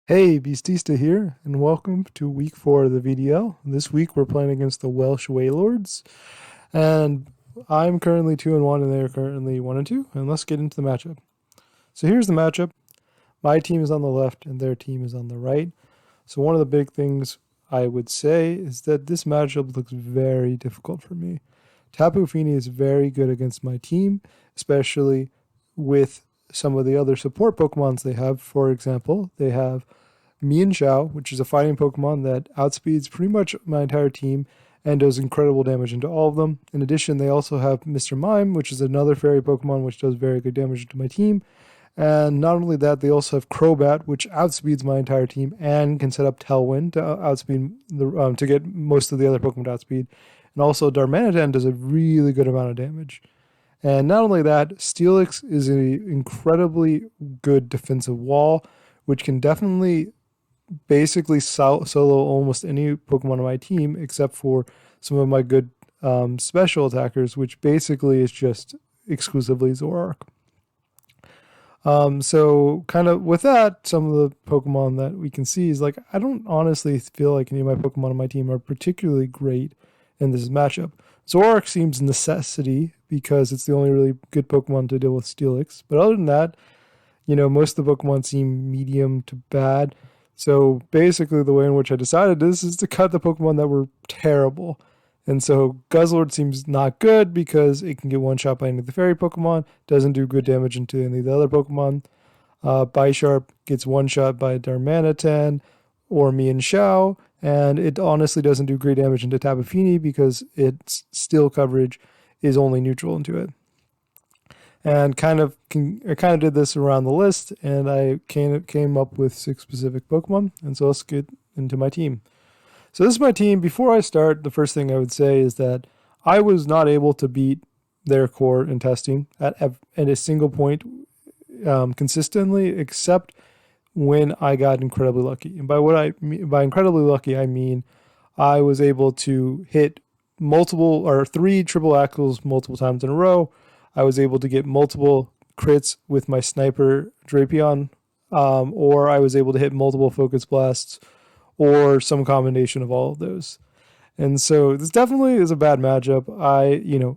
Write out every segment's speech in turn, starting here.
Hey, Beastista here, and welcome to week 4 of the VDL. This week we're playing against the Welsh Wailords, and I'm currently 2 and 1, and they're currently 1 and 2. And let's get into the matchup. So here's the matchup. My team is on the left, and their team is on the right. So one of the big things I would say is that this matchup looks very difficult for me. Tapu Fini is very good against my team, especially with some of the other support Pokemons they have. For example, they have Mian Xiao, which is a fighting Pokemon that outspeeds pretty much my entire team and does incredible damage into all of them. In addition, they also have Mr. Mime, which is another fairy Pokemon which does very good damage to my team. And not only that, they also have Crobat, which outspeeds my entire team and can set up Tailwind to outspeed to get most of the other Pokemon to outspeed. And also, Darmanitan does a really good amount of damage. And not only that, Steelix is an incredibly good defensive wall, which can definitely basically solo almost any Pokemon on my team except for some of my good special attackers, which basically is just exclusively Zoroark. So kind of with that, some of the Pokemon that we can see is like I don't honestly feel like any of my Pokemon on my team are particularly great in this matchup. Zoroark seems necessity because it's the only really good Pokemon to deal with Steelix. But other than that, most of the Pokemon seem medium to bad. So basically, the way in which I decided this is to cut the Pokemon that were terrible. And so Guzzlord seems not good because it can get one shot by any of the fairy Pokemon, doesn't do good damage into any of the other Pokemon. Bisharp gets one shot by Darmanitan or Mian Xiao, and it honestly doesn't do great damage into Tapu Fini because its steel coverage is only neutral into it. And I kind of did this around the list, and I came up with 6 specific Pokemon. And so let's get into my team. So this is my team. Before I start, the first thing I would say is that I was not able to beat their core in testing at a single point consistently, except when I got incredibly lucky. And by incredibly lucky, I mean I was able to hit multiple or 3 triple axles multiple times in a row. I was able to get multiple crits with my sniper Drapion, or I was able to hit multiple focus blasts, or some combination of all of those. And so this definitely is a bad matchup.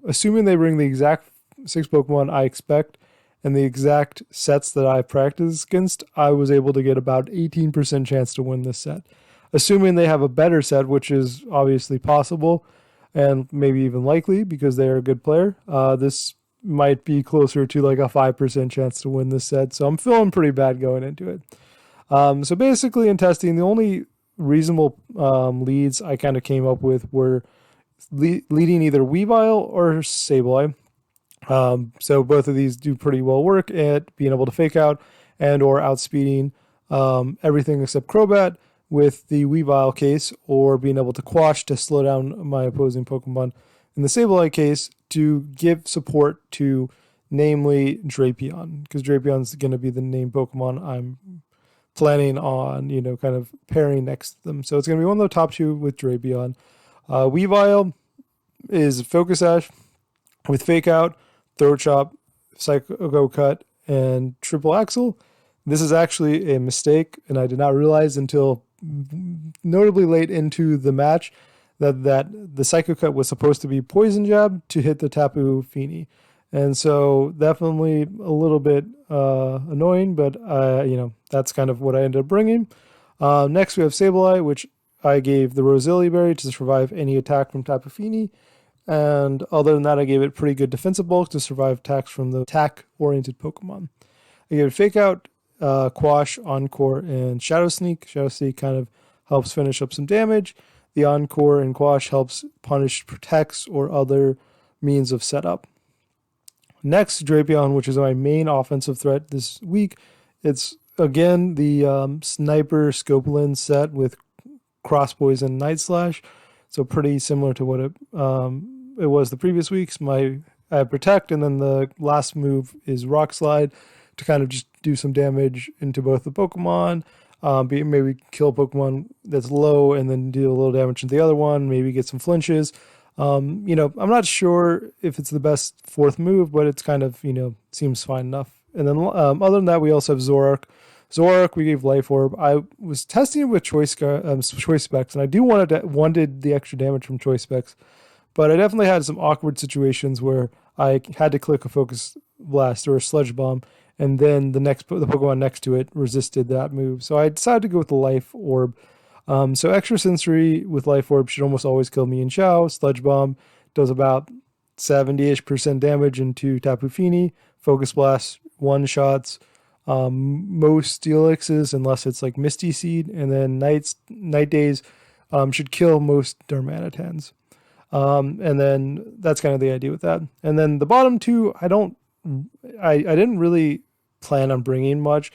Assuming they bring the exact 6 Pokemon I expect and the exact sets that I practice against, I was able to get about 18% chance to win this set. Assuming they have a better set, which is obviously possible and maybe even likely because they are a good player, this might be closer to like a 5% chance to win this set. So I'm feeling pretty bad going into it. So basically in testing, the only reasonable leads I kind of came up with were leading either Weavile or Sableye. So both of these do pretty well work at being able to fake out and or outspeeding everything except Crobat with the Weavile case, or being able to quash to slow down my opposing Pokemon in the Sableye case to give support to namely Drapion, because Drapion's going to be the name Pokemon I'm planning on, kind of pairing next to them. So it's going to be one of the top 2 with Drapion. Weavile is Focus Sash with Fake Out, Throat Chop, Psycho Cut, and Triple Axle. This is actually a mistake, and I did not realize until notably late into the match that the Psycho Cut was supposed to be Poison Jab to hit the Tapu Fini. And so definitely a little bit annoying, but that's kind of what I ended up bringing. Next we have Sableye, which I gave the Rosilli Berry to survive any attack from Tapu Fini. And other than that, I gave it pretty good defensive bulk to survive attacks from the attack-oriented Pokemon. I gave it Fake Out, Quash, Encore, and Shadow Sneak. Shadow Sneak kind of helps finish up some damage. The Encore and Quash helps punish protects or other means of setup. Next, Drapion, which is my main offensive threat this week. It's, again, the Sniper Scope Lens set with Cross Poison Night Slash. So pretty similar to what it was the previous weeks. I have Protect, and then the last move is Rock Slide to kind of just do some damage into both the Pokemon. Maybe kill a Pokemon that's low and then deal a little damage to the other one. Maybe get some flinches. I'm not sure if it's the best 4th move, but it's kind of, seems fine enough. And then other than that, we also have Zoroark. Zorak, we gave Life Orb. I was testing it with Choice Specs, and I wanted the extra damage from Choice Specs, but I definitely had some awkward situations where I had to click a Focus Blast or a Sludge Bomb, and then the Pokemon next to it resisted that move. So I decided to go with the Life Orb. So Extra Sensory with Life Orb should almost always kill me and Xiao. Sludge Bomb does about 70-ish% damage into Tapu Fini. Focus Blast one-shots most Steelixes unless it's like Misty Seed, and then Night Days should kill most Darmanitans. And then that's kind of the idea with that. And then the bottom two, I didn't really plan on bringing much.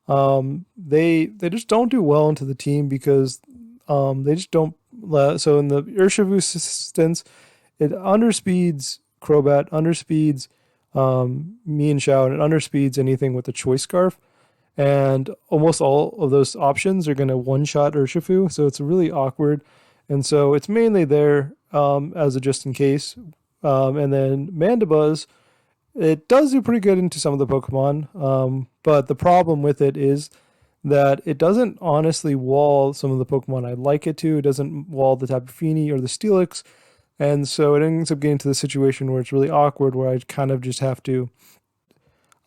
They just don't do well into the team because they just don't. So in the Urshifu assistance, it underspeeds Crobat, underspeeds me and Xiao, and it underspeeds anything with the Choice Scarf. And almost all of those options are going to one-shot Urshifu, so it's really awkward. And so it's mainly there as a just in case. And then Mandibuzz, it does do pretty good into some of the Pokemon, but the problem with it is that it doesn't honestly wall some of the Pokemon I'd like it to. It doesn't wall the Tapu Fini or the Steelix. And so it ends up getting to the situation where it's really awkward, where I kind of just have to,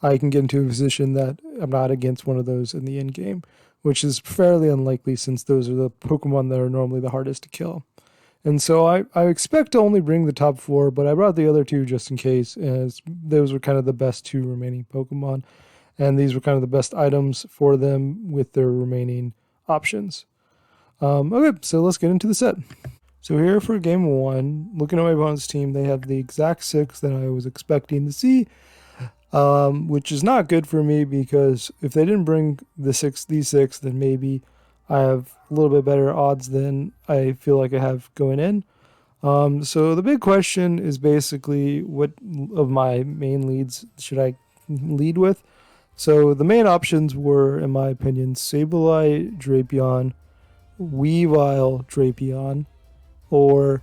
I can get into a position that I'm not against one of those in the end game, which is fairly unlikely since those are the Pokemon that are normally the hardest to kill. And so I expect to only bring the top four, but I brought the other two just in case, as those were kind of the best two remaining Pokemon. And these were kind of the best items for them with their remaining options. Okay, so let's get into the set. So here for game one, looking at my opponent's team, they have the exact 6 that I was expecting to see, which is not good for me because if they didn't bring these 6, then maybe I have a little bit better odds than I feel like I have going in. So the big question is basically what of my main leads should I lead with? So the main options were, in my opinion, Sableye, Drapion, Weavile, Drapion, or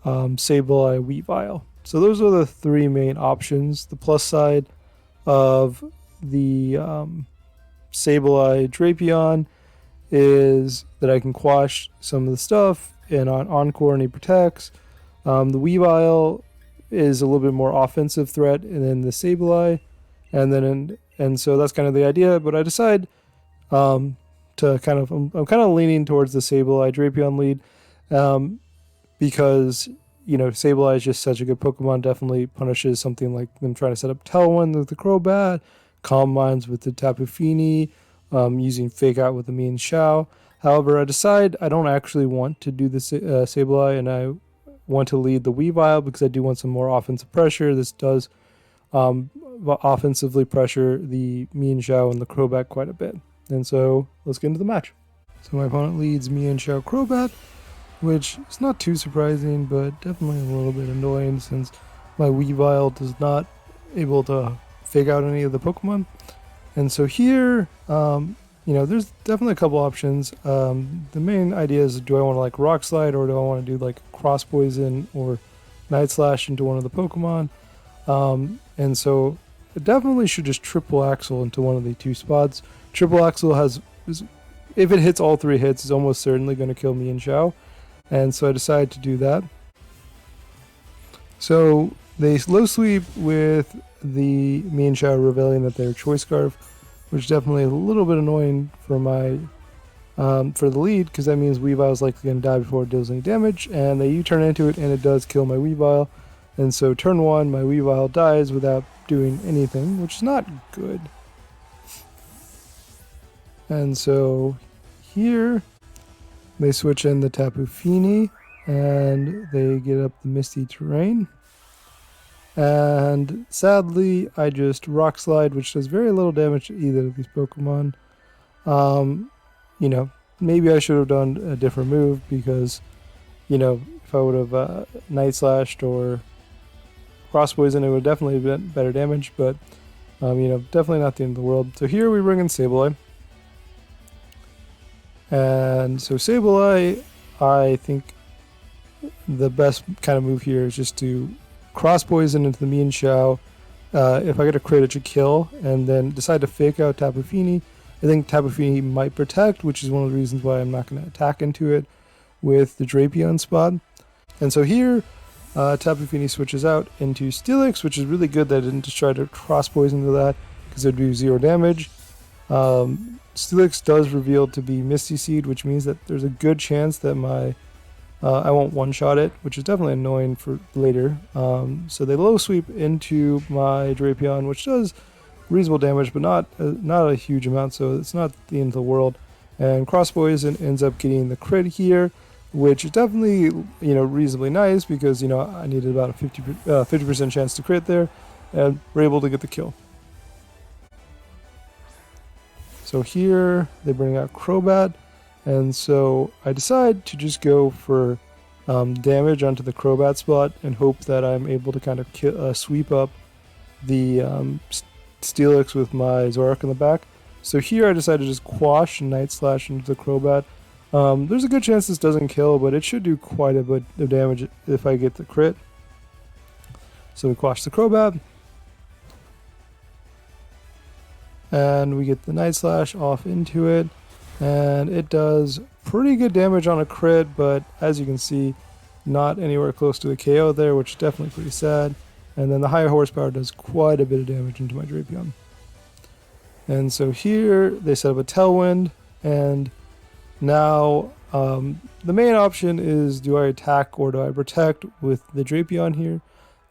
Sableye, Weavile. So those are the 3 main options. The plus side of the Sableye, Drapion is that I can quash some of the stuff, and on Encore, and he protects. The Weavile is a little bit more offensive threat, and then the Sableye, and so that's kind of the idea. But I decide I'm kind of leaning towards the Sableye Drapion lead, because Sableye is just such a good Pokemon. Definitely punishes something like them trying to set up Tailwind with the Crobat, Calm Minds with the Tapu Fini, using Fake Out with the me and Xiao. However, I decide I don't actually want to do the Sableye, and I want to lead the Weavile because I do want some more offensive pressure. This does offensively pressure the me and Xiao and the Crobat quite a bit. And so let's get into the match. So my opponent leads me and Xiao Crobat, which is not too surprising, but definitely a little bit annoying since my Weavile does not able to fake out any of the Pokemon. And so here, there's definitely a couple options. The main idea is, do I want to like Rock Slide, or do I want to do like Cross Poison or Night Slash into one of the Pokemon? And so I definitely should just Triple Axle into one of the 2 spots. Triple Axle if it hits all 3 hits, is almost certainly going to kill me and Xiao. And so I decided to do that. So they low sweep with the me and Xiao revealing that they're Choice Scarf, which is definitely a little bit annoying for my for the lead, because that means Weavile is likely going to die before it deals any damage, and they U-turn into it, and it does kill my Weavile. And so turn 1, my Weavile dies without doing anything, which is not good. And so here they switch in the Tapu Fini, and they get up the Misty Terrain. And sadly, I just Rock Slide, which does very little damage to either of these Pokemon. Maybe I should have done a different move, because, if I would have Night Slashed or Cross Poison, it would definitely have been better damage, but, definitely not the end of the world. So here we bring in Sableye. And so Sableye, I think the best kind of move here is just to Cross Poison into the me and Xiao. If I get a crit, it should kill, and then decide to Fake Out Tapu Fini, I think Tapu Fini might protect, which is one of the reasons why I'm not going to attack into it with the Drapion spot. And so here, Tapu Fini switches out into Steelix, which is really good that I didn't just try to cross poison into that, because it would do 0 damage. Steelix does reveal to be Misty Seed, which means that there's a good chance that my I won't one-shot it, which is definitely annoying for later. So they low sweep into my Drapion, which does reasonable damage, but not a huge amount, so it's not the end of the world. And Cross Poison ends up getting the crit here, which is definitely, reasonably nice, because, I needed about a 50% chance to crit there, and we're able to get the kill. So here they bring out Crobat, and so I decide to just go for damage onto the Crobat spot and hope that I'm able to kind of sweep up the Steelix with my Zoroark in the back. So here I decided to just quash Night Slash into the Crobat. There's a good chance this doesn't kill, but it should do quite a bit of damage if I get the crit. So we quash the Crobat. And we get the Night Slash off into it. And it does pretty good damage on a crit, but as you can see, not anywhere close to the KO there, which is definitely pretty sad. And then the higher horsepower does quite a bit of damage into my Drapion. And so here they set up a Tailwind, and now the main option is, do I attack or do I protect with the Drapion here?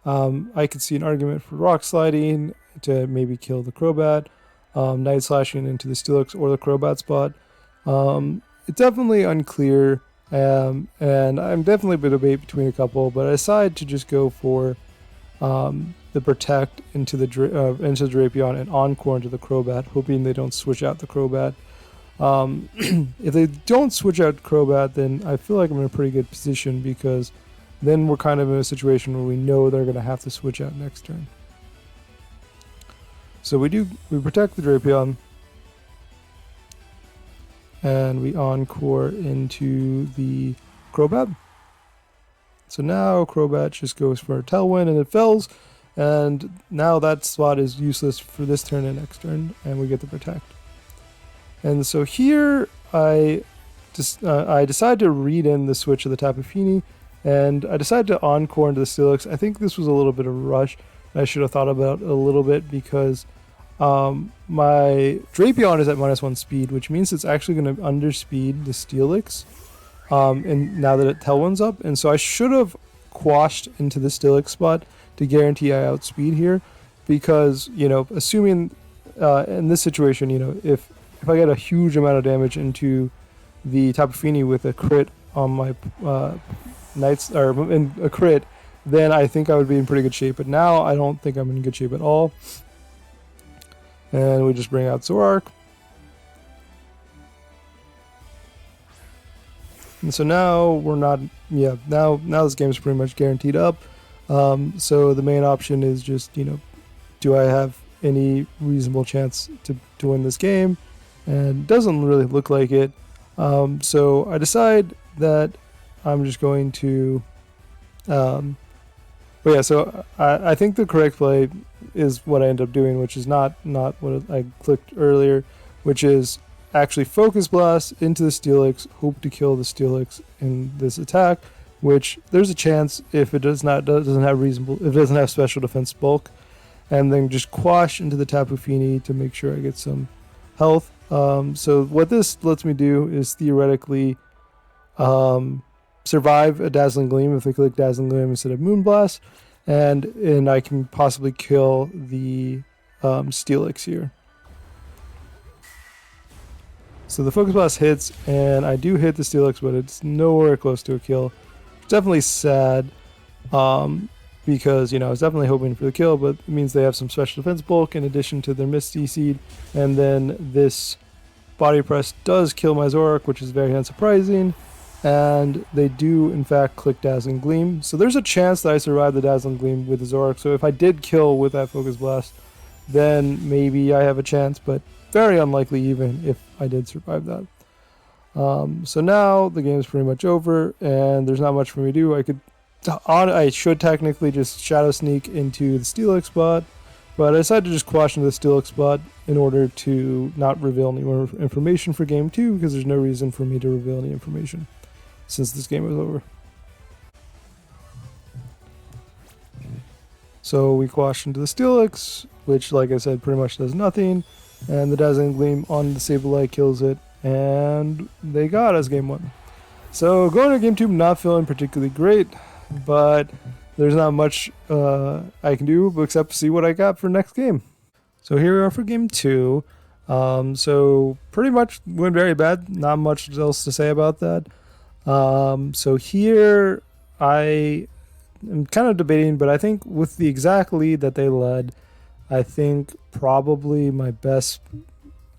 I could see an argument for Rock Sliding to maybe kill the Crobat, Night Slashing into the Steelix or the Crobat spot. It's definitely unclear, and I'm definitely a bit of debate between a couple, but I decided to just go for the protect into the Drapion and Encore into the Crobat, hoping they don't switch out the Crobat. If they don't switch out Crobat, then I feel like I'm in a pretty good position, because then we're kind of in a situation where we know they're going to have to switch out next turn. So we protect the Drapion, and we Encore into the Crobat. So now Crobat just goes for a Tailwind and it fails, and now that spot is useless for this turn and next turn, and we get the protect. And so here I decide to read in the switch of the Tapu Fini, and I decided to Encore into the Steelix. I think this was a little bit of a rush. I should have thought about it a little bit, because my Drapion is at -1 speed, which means it's actually going to underspeed the Steelix. And now that it Tailwind's up, and so I should have quashed into the Steelix spot to guarantee I outspeed here, because assuming in this situation, if I get a huge amount of damage into the Tapu Fini with a crit on my a crit, then I think I would be in pretty good shape. But now I don't think I'm in good shape at all. And we just bring out Zoroark. And so now we're not, now this game is pretty much guaranteed up. So the main option is just, do I have any reasonable chance to win this game? And it doesn't really look like it. So I decide that I'm just going to, so I think the correct play is what I end up doing, which is not what I clicked earlier, which is actually Focus Blast into the Steelix, hope to kill the Steelix in this attack, which there's a chance if it doesn't have special defense bulk, and then just quash into the Tapu Fini to make sure I get some health. So what this lets me do is theoretically survive a Dazzling Gleam if I click Dazzling Gleam instead of Moonblast, and I can possibly kill the Steelix here. So the Focus Blast hits, and I do hit the Steelix, but it's nowhere close to a kill. It's definitely sad, because I was definitely hoping for the kill, but it means they have some special defense bulk in addition to their Misty Seed, and then this Body Press does kill my Zoroark, which is very unsurprising, and they do in fact click Dazzling Gleam. So there's a chance that I survive the Dazzling Gleam with the Zoroark. So if I did kill with that Focus Blast, then maybe I have a chance, but very unlikely even if I did survive that. So now the game is pretty much over, and there's not much for me to do. I should technically just Shadow Sneak into the Steelix spot, But I decided to just quash into the Steelix spot in order to not reveal any more information for game 2, because there's no reason for me to reveal any information since this game was over. So we quash into the Steelix, which, like I said, pretty much does nothing, and the Dazzling Gleam on the Sableye kills it, and they got us game 1. So going to game 2, not feeling particularly great, but there's not much I can do except see what I got for next game. So here we are for game 2. So pretty much went very bad. Not much else to say about that. So here I am kind of debating, but I think with the exact lead that they led, I think probably my best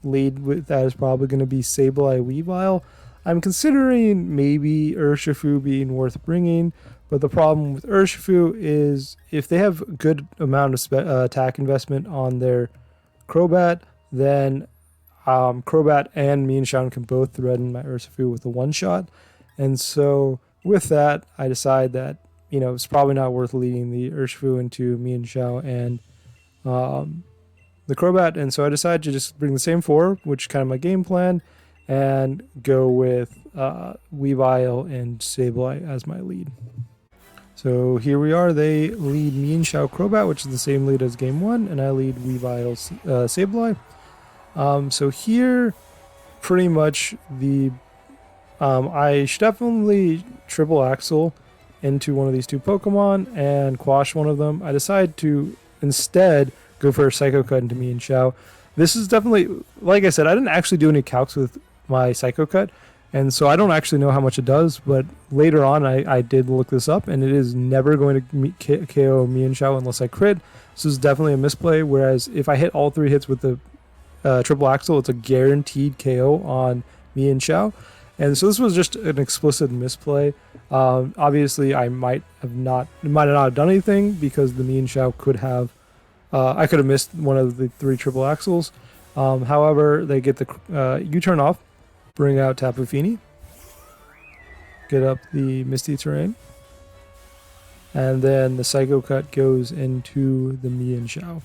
lead with that is probably going to be Sableye Weavile. I'm considering maybe Urshifu being worth bringing, but the problem with Urshifu is if they have a good amount of attack investment on their Crobat, then Crobat and Mienshao can both threaten my Urshifu with a one-shot. And so with that, I decide that, you know, it's probably not worth leading the Urshifu into Mienshao and the Crobat. And so I decided to just bring the same 4, which is kind of my game plan, and go with Weavile and Sableye as my lead. So here we are. They lead Mienshao Crobat, which is the same lead as game 1, and I lead Weavile Sableye. So here, pretty much the I should definitely triple Axle into one of these 2 Pokemon and quash one of them. I decide to instead go for a Psycho Cut into Mienshao. This is definitely, like I said, I didn't actually do any calcs with my Psycho Cut, and so I don't actually know how much it does, but later on I did look this up, and it is never going to KO Mienshao unless I crit. So this is definitely a misplay, whereas if I hit all 3 hits with the triple Axle, it's a guaranteed KO on Mienshao. And so this was just an explicit misplay. Obviously, I might not have done anything because the Mienshao could have, I could have missed one of the 3 triple Axles. However, they get the U-turn off, bring out Tapu Fini, get up the Misty Terrain, and then the Psycho Cut goes into the Mienshao.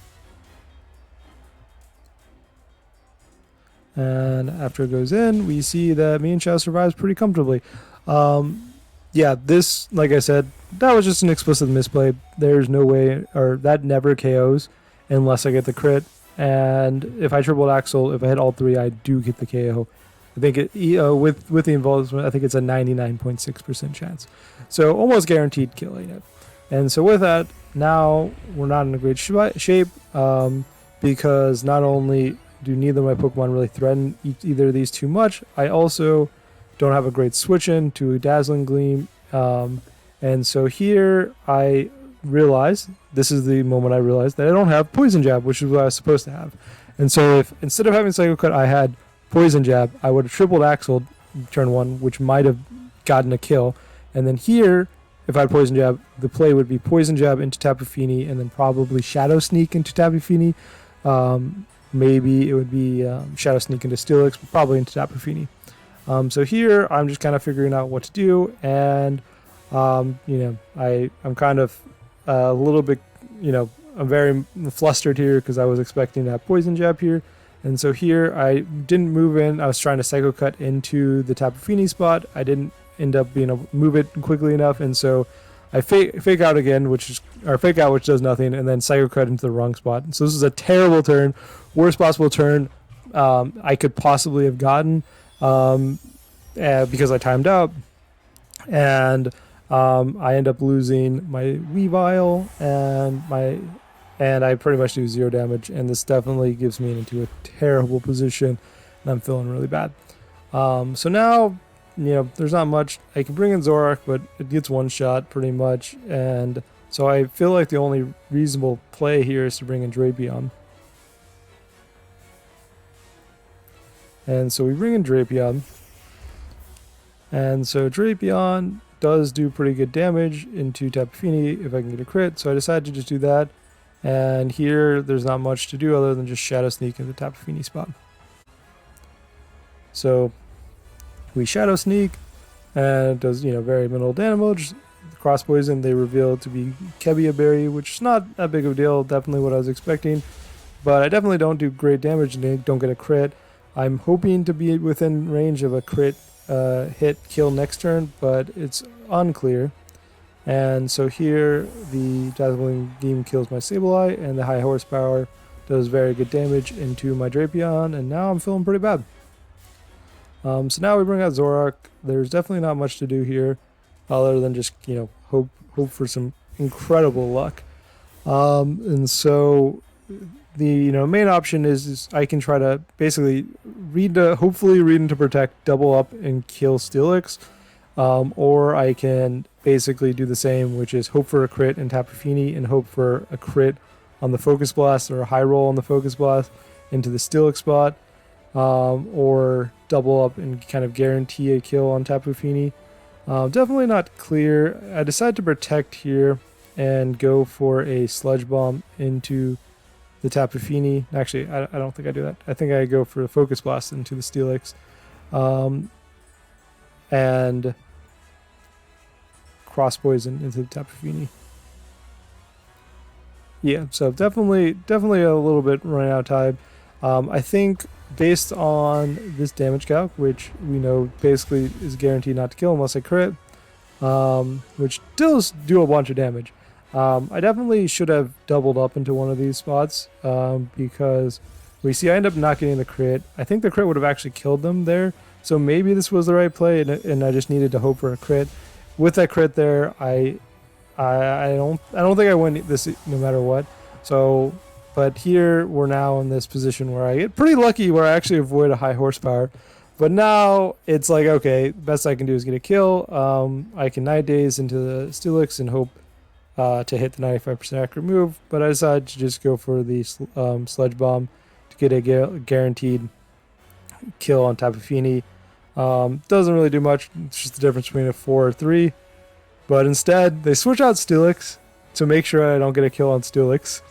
And after it goes in, we see that Mienshao survives pretty comfortably. Yeah, this, like I said, that was just an explicit misplay. There's no way, or that never KOs unless I get the crit. And if I triple Axle, if I hit all 3, I do get the KO. I think it, with the involvement, I think it's a 99.6% chance. So almost guaranteed killing it. And so with that, now we're not in a great shape because not only do neither of my Pokemon really threaten either of these too much, I also don't have a great switch in to a Dazzling Gleam. And so here I realize, this is the moment I realized that I don't have Poison Jab, which is what I was supposed to have. And so if instead of having Psycho Cut, I had Poison Jab, I would have tripled Axle turn 1, which might have gotten a kill. And then here, if I had Poison Jab, the play would be Poison Jab into Tapu Fini, and then probably Shadow Sneak into Tapu Fini. Maybe it would be Shadow Sneak into Steelix, but probably into Tapu Fini. So here, I'm just kind of figuring out what to do, and you know, I'm kind of a little bit, you know, I'm very flustered here because I was expecting to have Poison Jab here. And so here I didn't move in. I was trying to Psycho Cut into the Tapu Fini spot. I didn't end up being able to move it quickly enough, and so I fake out again, which does nothing, and then Psycho Cut into the wrong spot. So this is a terrible turn, worst possible turn I could possibly have gotten because I timed out, and I end up losing my Weavile and I pretty much do 0 damage, and this definitely gives me into a terrible position, and I'm feeling really bad. So now, you know, there's not much. I can bring in Zoroark, but it gets one shot pretty much, and so I feel like the only reasonable play here is to bring in Drapion. And so we bring in Drapion, and so Drapion does do pretty good damage into Tapu Fini if I can get a crit, so I decided to just do that. And here, there's not much to do other than just Shadow Sneak in the Tapu Fini spot. So we Shadow Sneak, and it does, you know, very minimal cross poison, they reveal to be Kebia Berry, which is not that big of a deal. Definitely what I was expecting, but I definitely don't do great damage and don't get a crit. I'm hoping to be within range of a crit hit kill next turn, but it's unclear. And so here, the Dazzling Gleam kills my Sableye, and the High Horsepower does very good damage into my Drapion, and now I'm feeling pretty bad. So now we bring out Zoroark. There's definitely not much to do here, other than just, hope for some incredible luck. And so the main option is I can try to basically hopefully read into protect, double up, and kill Steelix. Or I can basically do the same, which is hope for a crit in Tapu Fini and hope for a crit on the Focus Blast or a high roll on the Focus Blast into the Steelix spot, or double up and kind of guarantee a kill on Tapu Fini. Definitely not clear. I decide to protect here and go for a Sludge Bomb into the Tapu Fini. Actually, I don't think I do that. I think I go for the Focus Blast into the Steelix. And cross poison into the Tapu Fini. Yeah, so definitely a little bit running out of time. I think based on this damage calc, which we know basically is guaranteed not to kill unless I crit, which does do a bunch of damage. I definitely should have doubled up into one of these spots, because we see I end up not getting the crit. I think the crit would have actually killed them there, so maybe this was the right play, and I just needed to hope for a crit. With that crit there, I don't think I win this no matter what. So, but here we're now in this position where I get pretty lucky, where I actually avoid a high horsepower. But now it's like, okay, best I can do is get a kill. I can 9 days into the Steelix and hope to hit the 95% accurate move. But I decided to just go for the Sludge Bomb to get a guaranteed kill on Tapu Fini. Doesn't really do much. It's just the difference between a 4 or 3. But instead, they switch out Steelix to make sure I don't get a kill on Steelix.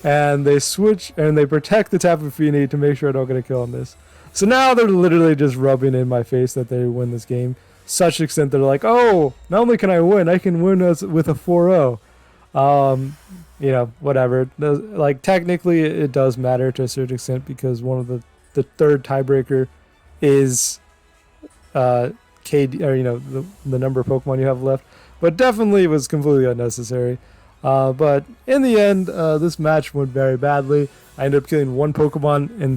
And they switch and they protect the Tapu Fini to make sure I don't get a kill on this. So now they're literally just rubbing in my face that they win this game. Such extent they're like, oh, not only can I win with a 4-0. Whatever. Like, technically it does matter to a certain extent, because one of the third tiebreaker is KD, or the number of Pokemon you have left, but definitely was completely unnecessary. But in the end, this match went very badly. I ended up killing one Pokemon in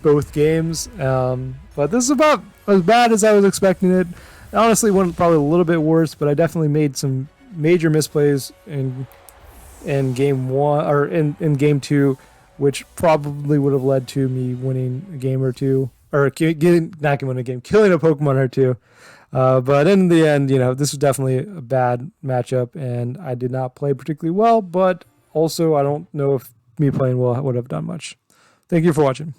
both games, but this is about as bad as I was expecting it. Honestly, went probably a little bit worse, but I definitely made some major misplays in game one or in game two, which probably would have led to me winning a game or two. Or killing a Pokemon or two. But in the end, this was definitely a bad matchup, and I did not play particularly well, but also I don't know if me playing well would have done much. Thank you for watching.